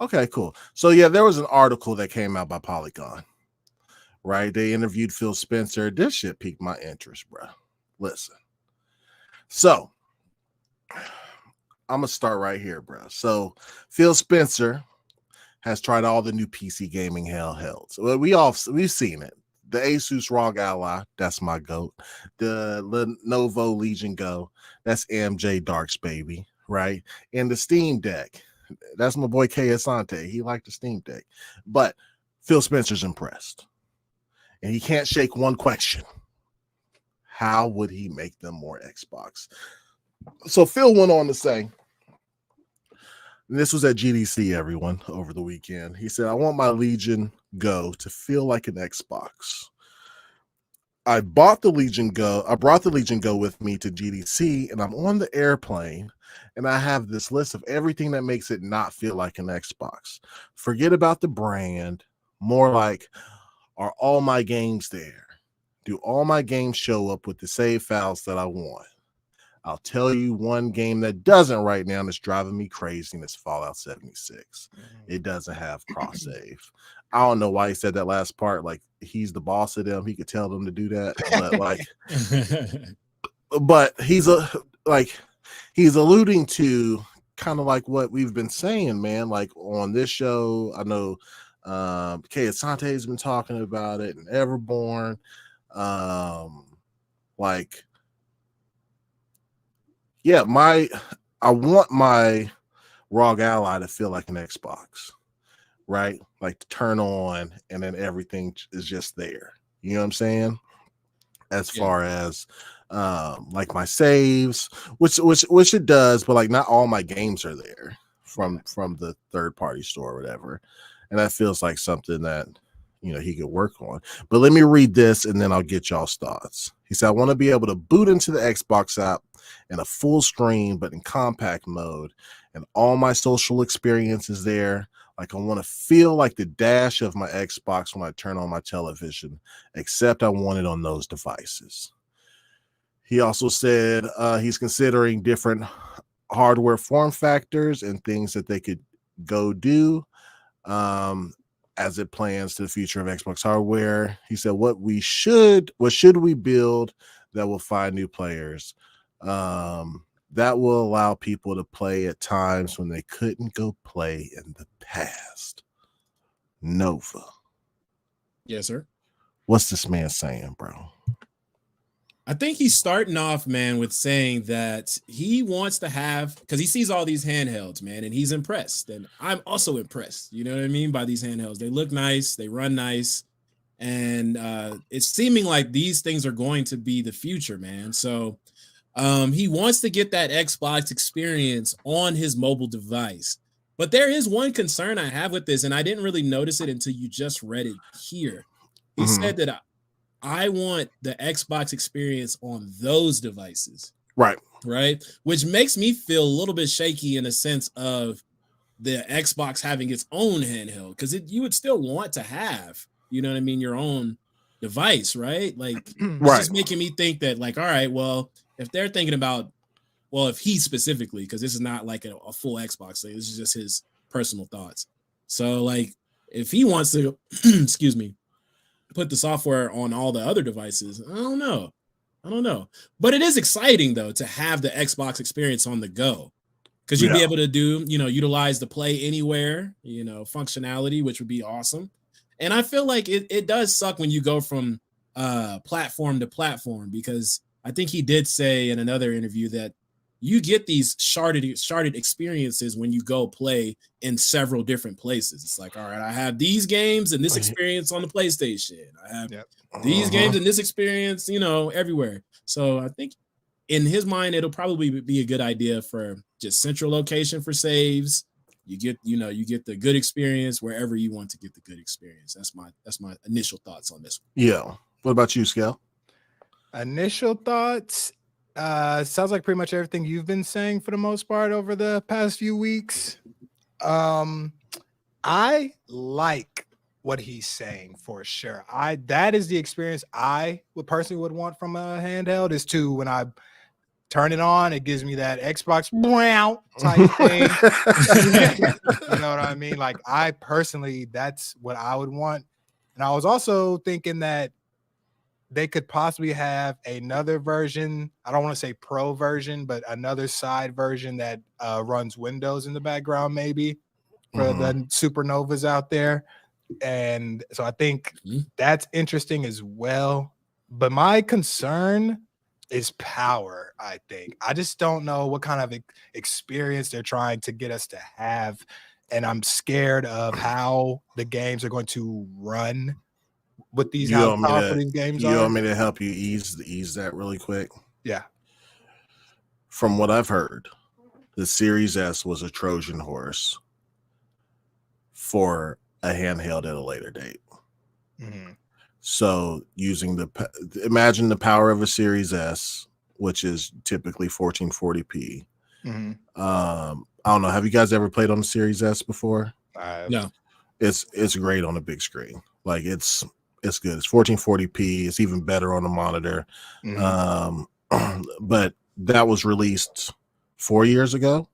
Okay, cool. So yeah, there was an article that came out by Polygon, right? They interviewed Phil Spencer. This shit piqued my interest, bro. Listen. So I'm gonna start right here, bro. So Phil Spencer has tried all the new PC gaming handhelds. Well, we've seen it. The Asus ROG Ally, that's my goat. The Lenovo Legion Go, that's MJ Dark's baby, right? And the Steam Deck, that's my boy K. Asante. He liked the Steam Deck, but Phil Spencer's impressed, and he can't shake one question: how would he make them more Xbox? So Phil went on to say, this was at GDC, everyone, over the weekend. He said, I want my Legion Go to feel like an Xbox. I brought the Legion Go with me to GDC, and I'm on the airplane, and I have this list of everything that makes it not feel like an Xbox. Forget about the brand, more like, are all my games there? Do all my games show up with the save files that I want? I'll tell you one game that doesn't right now that's driving me crazy, and it's Fallout 76. It doesn't have cross save. I don't know why he said that last part. Like, he's the boss of them. He could tell them to do that. But he's alluding to kind of like what we've been saying, man. Like on this show, I know Kay Asante has been talking about it and Everborn. I want my ROG Ally to feel like an Xbox, right? Like to turn on and then everything is just there. You know what I'm saying? As far as like my saves, which it does, but like not all my games are there from the third party store or whatever. And that feels like something that he could work on. But let me read this and then I'll get y'all's thoughts. He said, I want to be able to boot into the Xbox app in a full screen, but in compact mode, and all my social experiences there. Like I want to feel like the dash of my Xbox when I turn on my television, except I want it on those devices. He also said he's considering different hardware form factors and things that they could go do as it plans to the future of Xbox hardware. He said, what should we build that will find new players? That will allow people to play at times when they couldn't go play in the past. Nova. Yes, sir. What's this man saying, bro? I think he's starting off, man, with saying that he wants to have, because he sees all these handhelds, man, and he's impressed. And I'm also impressed, you know what I mean, by these handhelds. They look nice, they run nice, and it's seeming like these things are going to be the future, man. So he wants to get that Xbox experience on his mobile device. But there is one concern I have with this, and I didn't really notice it until you just read it here. He said that I want the Xbox experience on those devices. Right. Which makes me feel a little bit shaky in a sense of the Xbox having its own handheld, because you would still want to have, you know what I mean, your own device, right? Like, it's just making me think that, like, all right, well, if they're thinking about, well, if he specifically, because this is not like a full Xbox thing, this is just his personal thoughts. So, like, if he wants to, excuse me, put the software on all the other devices, I don't know. But it is exciting, though, to have the Xbox experience on the go, because you'd be able to do, utilize the play anywhere, functionality, which would be awesome. And I feel like it does suck when you go from platform to platform, because I think he did say in another interview that you get these sharded experiences when you go play in several different places. It's like, all right, I have these games and this experience on the PlayStation. I have these games and this experience, everywhere. So I think in his mind, it'll probably be a good idea for just central location for saves. You get the good experience wherever you want to get the good experience. That's my initial thoughts on this one. Yeah. What about you, Scal? Initial thoughts. Sounds like pretty much everything you've been saying for the most part over the past few weeks. I like what he's saying for sure. That is the experience I would personally want from a handheld, is to when I turn it on, it gives me that Xbox wow type thing. You know what I mean? Like I personally, that's what I would want. And I was also thinking that they could possibly have another version. I don't want to say pro version, but another side version that runs Windows in the background, maybe for the supernovas out there. And so I think that's interesting as well. But my concern is power, I think. I just don't know what kind of experience they're trying to get us to have. And I'm scared of how the games are going to run with these, how powerful these games are. You want me to help you ease that really quick? Yeah. From what I've heard, the Series S was a Trojan horse for a handheld at a later date. So imagine the power of a Series S, which is typically 1440p. I don't know. Have you guys ever played on the Series S before? No. It's great on a big screen. Like it's good. It's 1440p. It's even better on the monitor. But that was released 4 years ago,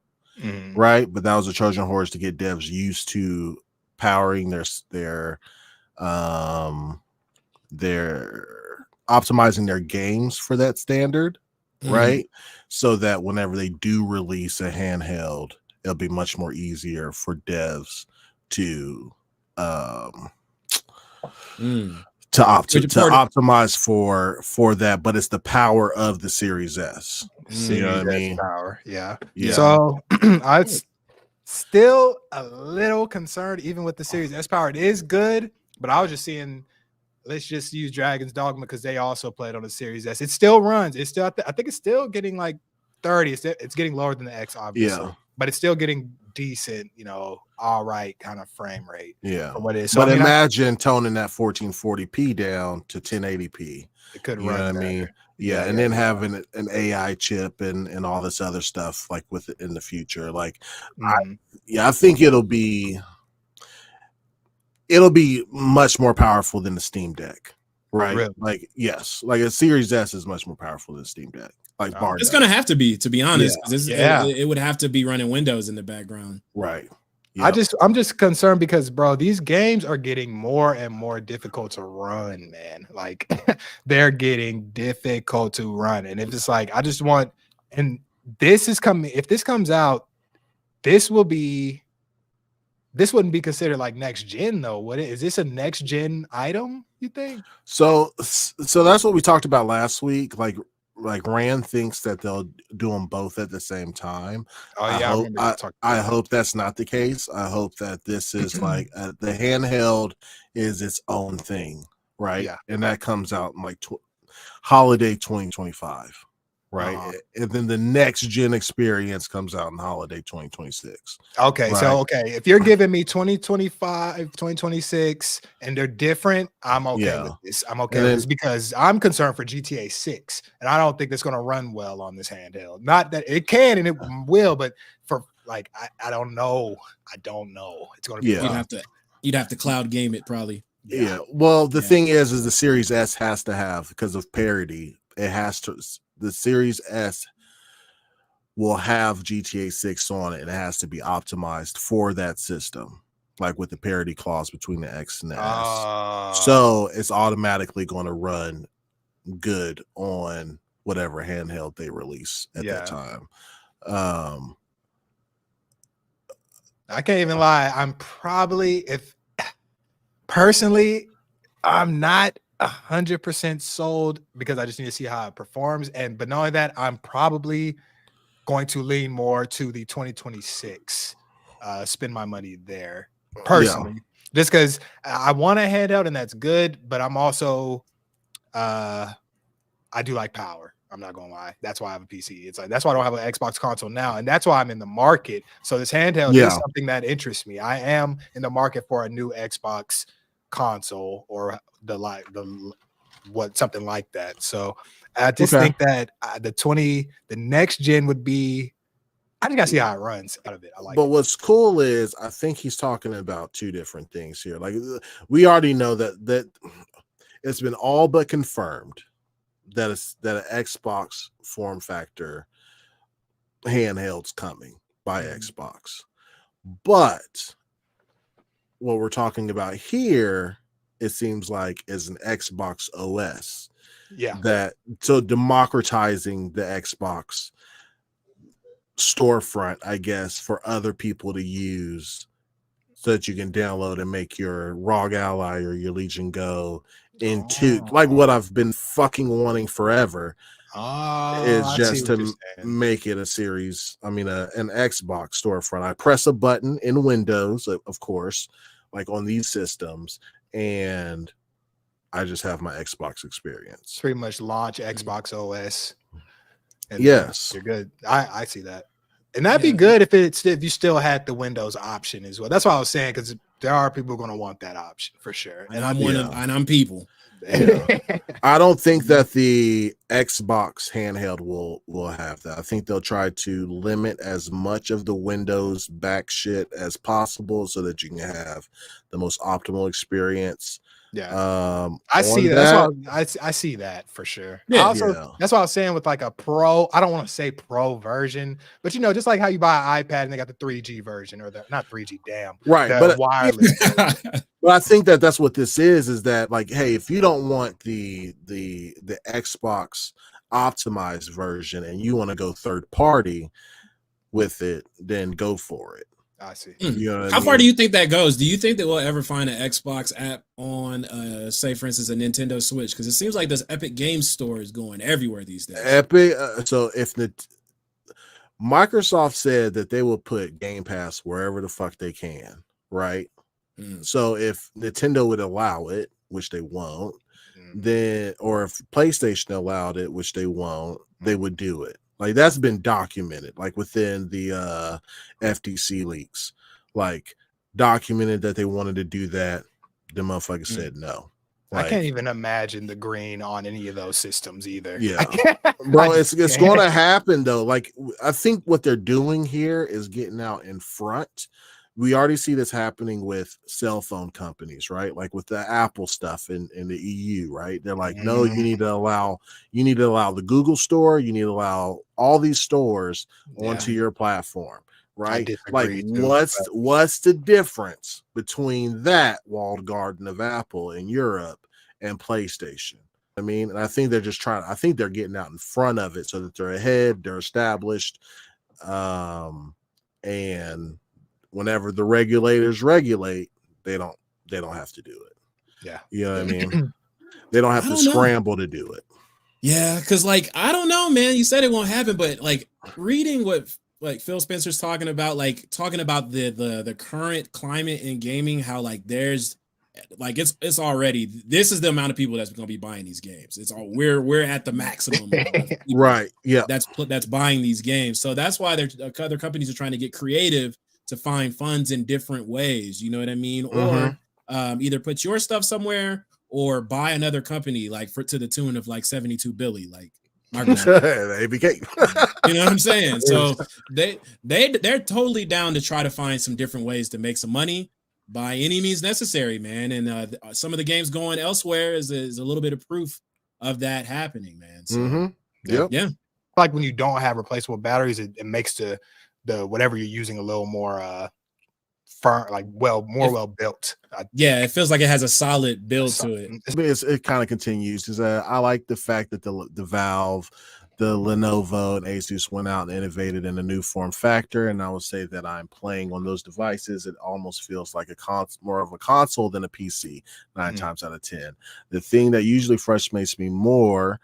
right? But that was a Trojan horse to get devs used to powering their optimizing their games for that standard, right? So that whenever they do release a handheld, it'll be much more easier for devs to optimize for that. But it's the power of the Series S. You know what I mean? Power, yeah. So I still a little concerned, even with the Series S power. It is good, but I was just seeing. Let's just use Dragon's Dogma because they also played on the Series S. It still runs. It's still, I think it's still getting like 30. It's getting lower than the X, obviously. But it's still getting decent, all right kind of frame rate. Yeah. What it is. So but imagine toning that 1440p down to 1080p. It could run. You know what I mean? Yeah. And then having an AI chip and all this other stuff like with it in the future. Like, I think it'll be much more powerful than the Steam Deck, right? Really? Like, yes, like a Series S is much more powerful than the Steam Deck. Like, it's gonna have to be honest, because it would have to be running Windows in the background, right? Yep. I'm just concerned because, bro, these games are getting more and more difficult to run, man. Like, they're getting difficult to run, and if it's like, I just want, and this is coming. If this comes out, this wouldn't be considered like next gen though. What is this, a next gen item, you think? So that's what we talked about last week. Like Rand thinks that they'll do them both at the same time. I hope that's not the case. I hope that this is like the handheld is its own thing, right? Yeah. And that comes out in like holiday 2025. Right. And then the next gen experience comes out in holiday 2026. Okay. Right? So, if you're giving me 2025, 2026, and they're different, I'm okay with this. I'm okay with this because I'm concerned for GTA 6. And I don't think that's going to run well on this handheld. Not that it can and it will, but for like, I don't know. I don't know. It's going to be you'd have to cloud game it probably. Yeah. Well, the thing is the Series S has to have, because of parity, it has to. The Series S will have GTA 6 on it, and it has to be optimized for that system, like with the parity clause between the X and the S. So it's automatically going to run good on whatever handheld they release at that time. I can't even lie. I'm not 100% sold because I just need to see how it performs. But knowing that, I'm probably going to lean more to the 2026, spend my money there personally, just because I want a handheld and that's good. But I'm also, I do like power. I'm not gonna lie. That's why I have a PC. It's like, that's why I don't have an Xbox console now. And that's why I'm in the market. So this handheld is something that interests me. I am in the market for a new Xbox console or something like that. So I just think that the next gen would be, I just gotta see how it runs out of it. But what's cool is I think he's talking about two different things here. Like, we already know that it's been all but confirmed that an Xbox form factor handhelds coming by Xbox. But what we're talking about here, it seems like, is an Xbox OS. Yeah. So democratizing the Xbox storefront, I guess, for other people to use so that you can download and make your ROG Ally or your Legion Go into like what I've been fucking wanting forever. Is just to make it a series. I mean, an Xbox storefront. I press a button in Windows, of course, like on these systems, and I just have my Xbox experience. Pretty much launch Xbox OS. And yes, you're good. I see that. And that'd be good if you still had the Windows option as well. That's what I was saying, because there are people going to want that option for sure. And I'm people. Yeah. I don't think that the Xbox handheld will have that. I think they'll try to limit as much of the Windows back shit as possible so that you can have the most optimal experience. Yeah, I see that. I see that for sure. Yeah, that's what I was saying with like a pro. I don't want to say pro version, but just like how you buy an iPad and they got the 3G version, or not 3G, right? But wireless. But I think that that's what this is that, like, hey, if you don't want the Xbox optimized version and you want to go third party with it, then go for it. I see. How far do you think that goes? Do you think that we'll ever find an Xbox app on, say, for instance, a Nintendo Switch? Because it seems like this Epic Games Store is going everywhere these days. So if Microsoft said that they will put Game Pass wherever the fuck they can, right? So if Nintendo would allow it, which they won't, then, or if PlayStation allowed it, which they won't, they would do it. Like, that's been documented, like within the FTC leaks, like documented that they wanted to do that. The motherfucker said no. Like, I can't even imagine the green on any of those systems either. Yeah, bro, it's going to happen though. Like, I think what they're doing here is getting out in front. We already see this happening with cell phone companies, right? Like with the Apple stuff in the EU, right? They're like, no, you need to allow the Google store, you need to allow all these stores onto your platform, right? Like, what's the difference between that walled garden of Apple in Europe and PlayStation? I mean, and I think they're just I think they're getting out in front of it so that they're ahead, they're established, and whenever the regulators regulate, they don't have to do it. Yeah. You know what I mean? They don't have to scramble to do it. Yeah, because like, I don't know, man. You said it won't happen, but like reading what like Phil Spencer's talking about the current climate in gaming, how like there's like it's already, this is the amount of people that's going to be buying these games. It's all we're at the maximum. Right. Yeah. That's buying these games. So that's why other companies are trying to get creative to find funds in different ways, you know what I mean? Or either put your stuff somewhere or buy another company, like to the tune of like 72 Billy, like ABK. You know what I'm saying? So they're totally down to try to find some different ways to make some money by any means necessary, man. And some of the games going elsewhere is a little bit of proof of that happening, man. So, yeah. Like when you don't have replaceable batteries, it makes the whatever you're using a little more firm, like well built. Yeah, it feels like it has a solid build to it. It kind of continues. I like the fact that the Valve, the Lenovo, and Asus went out and innovated in a new form factor, and I would say that I'm playing on those devices. It almost feels like more of a console than a PC 9 times out of 10. The thing that usually frustrates me more,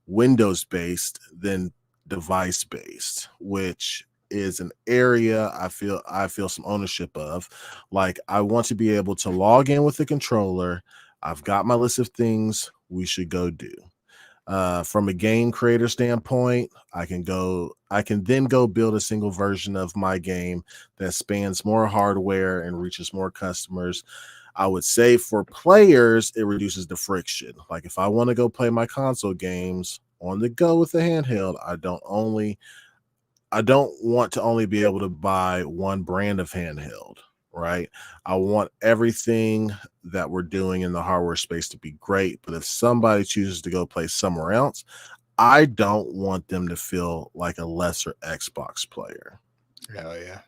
Windows based than device based, which is an area I feel some ownership of. Like, I want to be able to log in with the controller. I've got my list of things we should go do. From a game creator standpoint, I can then go build a single version of my game that spans more hardware and reaches more customers. I would say for players, it reduces the friction. Like, if I want to go play my console games on the go with the handheld, I don't want to only be able to buy one brand of handheld, right? I want everything that we're doing in the hardware space to be great. But if somebody chooses to go play somewhere else, I don't want them to feel like a lesser Xbox player. Hell yeah.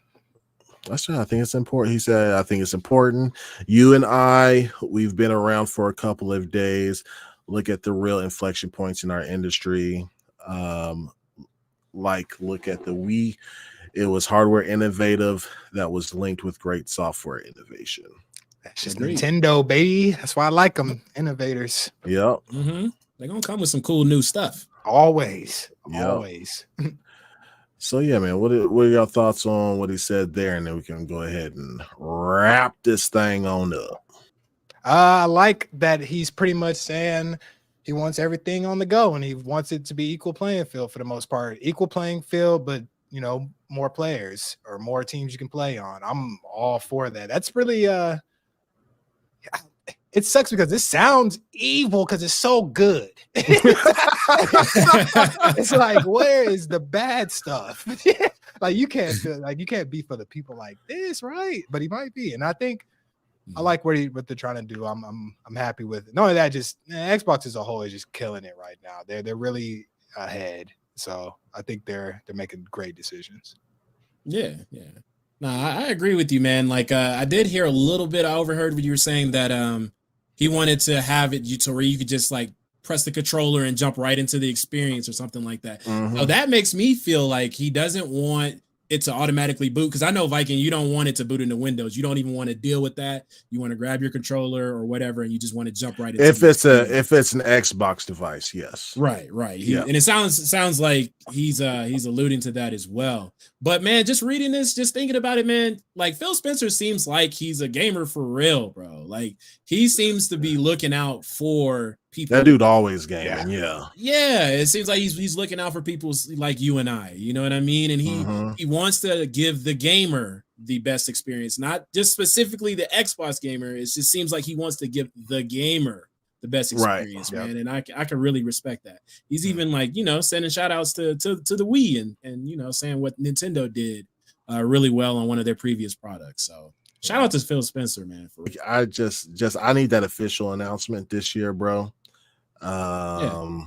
That's right. I think it's important. He said, I think it's important. You and I, we've been around for a couple of days. Look at the real inflection points in our industry. Like, look at the Wii. It was hardware innovative that was linked with great software innovation. That's just Nintendo, baby. That's why I like them. Innovators. Yep. Mm-hmm. They're going to come with some cool new stuff. Always. Yep. Always. So yeah, man, what are your thoughts on what he said there? And then we can go ahead and wrap this thing on up. I like that he's pretty much saying he wants everything on the go and he wants it to be equal playing field for the most part. Equal playing field, but more players or more teams you can play on. I'm all for that. That's really it sucks because this sounds evil because it's so good. It's like, where is the bad stuff? Like you can't be for the people like this, right? But he might be, and I think I like what they're trying to do. I'm happy with it. Not only that, just Xbox as a whole is just killing it right now. They're really ahead, so I think they're making great decisions. Yeah. No, I agree with you, man. Like I did hear a little bit. I overheard what you were saying that he wanted to have it to where you could just like press the controller and jump right into the experience or something like that. Mm-hmm. So that makes me feel like he doesn't want it to automatically boot, because I know, Viking, you don't want it to boot into Windows. You don't even want to deal with that. You want to grab your controller or whatever, and you just want to jump right into if it's an Xbox device, yes. Right. And it sounds like he's alluding to that as well. But man, just reading this, just thinking about it, man, like Phil Spencer seems like he's a gamer for real, bro. Like he seems to be looking out for people. That dude always gaming, yeah. It seems like he's looking out for people like you and I. You know what I mean? And he wants to give the gamer the best experience, not just specifically the Xbox gamer. It just seems like he wants to give the gamer the best experience, right, man. And I can really respect that. He's even like, sending shout outs to the Wii and saying what Nintendo did really well on one of their previous products. So shout out to Phil Spencer, man. I need that official announcement this year, bro. You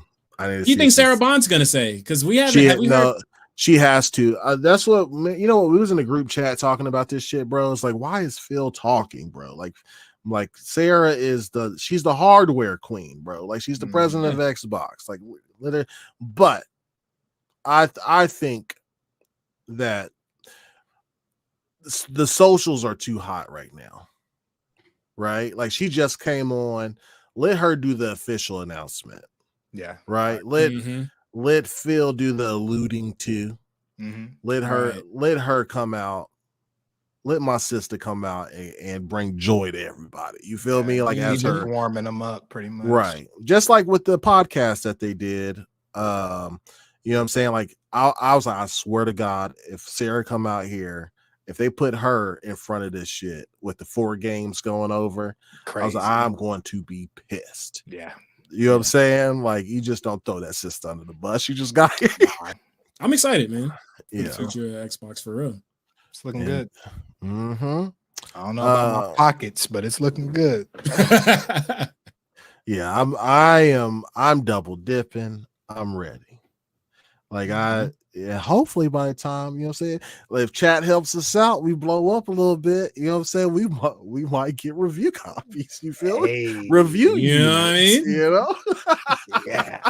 think Sarah Bond's gonna say? Because we haven't. She has to. That's what we was in a group chat talking about this shit, bro. It's like, why is Phil talking, bro? Like Sarah she's the hardware queen, bro. Like she's the president of Xbox. Like literally. But I think that the socials are too hot right now, right? Like she just came on. Let her do the official announcement. Yeah. Right. Let Phil do the alluding to. Let her come out. Let my sister come out and bring joy to everybody. You feel me? Like as her warming them up pretty much. Right. Just like with the podcast that they did. You know what I'm saying? Like I was like, I swear to God, if Sarah come out here, if they put her in front of this shit with the 4 games going over, crazy. I was like, I'm going to be pissed. Yeah. You know what I'm saying? Like, you just don't throw that sister under the bus. You just got it. I'm excited, man. Yeah. Future Xbox for real. It's looking good. Mm-hmm. I don't know about my pockets, but it's looking good. Yeah, I'm double dipping. I'm ready. Like hopefully by the time, you know what I'm saying, if chat helps us out, we blow up a little bit, you know what I'm saying, we might get review copies, you feel me? Review, you know what I mean? You know? Yeah.